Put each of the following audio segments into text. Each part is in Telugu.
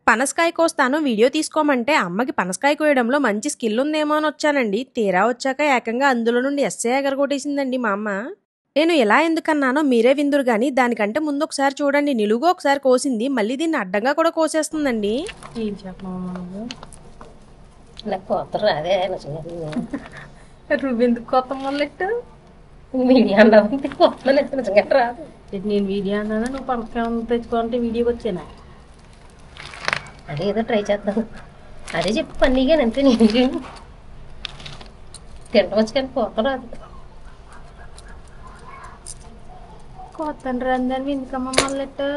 పనసకాయ కోస్తాను వీడియో తీసుకోమంటే అమ్మకి పనసకాయ కోయడంలో మంచి స్కిల్ ఉందేమో అని వచ్చానండి. తీరా వచ్చాక ఏకంగా అందులో నుండి ఎస్సే ఎగరగొట్టేసిందండి మా అమ్మ. నేను ఎలా ఎందుకన్నానో మీరే విందురు గాని దానికంటే ముందు ఒకసారి చూడండి. నిలువుగా ఒకసారి కోసింది, మళ్ళీ దీన్ని అడ్డంగా కూడా కోసేస్తుందండి. ఏం చెప్పను నాకు కొత్త రాదే నువ్వెందుకు కొత్త మొదలెట్టు? వీడియో అన్నావు కొత్త నిజంగా రాదు. నేను వీడియో అన్నాను, నువ్వు పనసకాయ తెచ్చుకోవాలంటే వీడియోకి వచ్చానా? అదే ఏదో ట్రై చేద్దాం. అదే చెప్పు పన్నీగా అంతే. నేను తింటవచ్చు కానీ కొత్త రాదు. కొత్త రందని ఎందుకమ్మ మొదలెట్టు?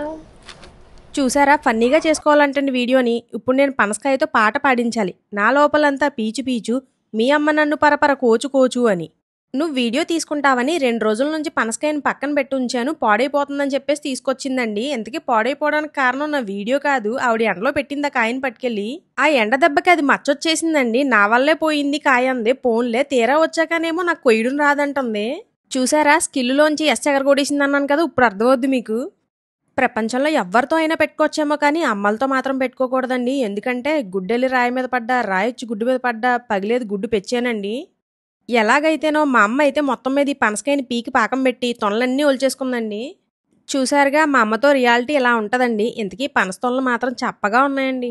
చూసారా ఫన్నీగా చేసుకోవాలంటే వీడియోని. ఇప్పుడు నేను పనసకాయతో పాట పాడించాలి. నా లోపలంతా పీచు పీచు, మీ అమ్మ నన్ను పరపర కోచు కోచు అని. నువ్వు వీడియో తీసుకుంటావని 2 రోజుల నుంచి పనసకాయని పక్కన పెట్టి ఉంచాను, పాడైపోతుందని చెప్పేసి తీసుకొచ్చిందండి. ఎంతకీ పాడైపోవడానికి కారణం నా వీడియో కాదు, ఆవిడ ఎండలో పెట్టింది ఆ కాయని పట్టుకెళ్ళి. ఆ ఎండ దెబ్బకి అది మచ్చొచ్చేసిందండి. నా వల్లే పోయింది కాయ అంది. పోన్లే, తీరా వచ్చాకనేమో నాకు కొయ్యడం రాదంటుంది. చూసారా స్కిల్లోంచి ఎగరగొడేసింది అన్నాను కదా, ఇప్పుడు అర్థమవుద్ది మీకు. ప్రపంచంలో ఎవరితో అయినా పెట్టుకోవచ్చేమో కానీ అమ్మలతో మాత్రం పెట్టుకోకూడదండి. ఎందుకంటే గుడ్డెళ్ళి రాయి మీద పడ్డా, రాయొచ్చి గుడ్డు మీద పడ్డా పగిలేది గుడ్డు పెచ్చానండి. ఎలాగైతేనో మా అమ్మ అయితే మొత్తం మీద ఈ పనసకాయని పీకి పాకం పెట్టి తొనలన్నీ ఒలిచేసుకుందండి. చూసారుగా మా అమ్మతో రియాలిటీ ఎలా ఉంటుందండి. ఇంతకీ పనస తొనలు మాత్రం చప్పగా ఉన్నాయండి.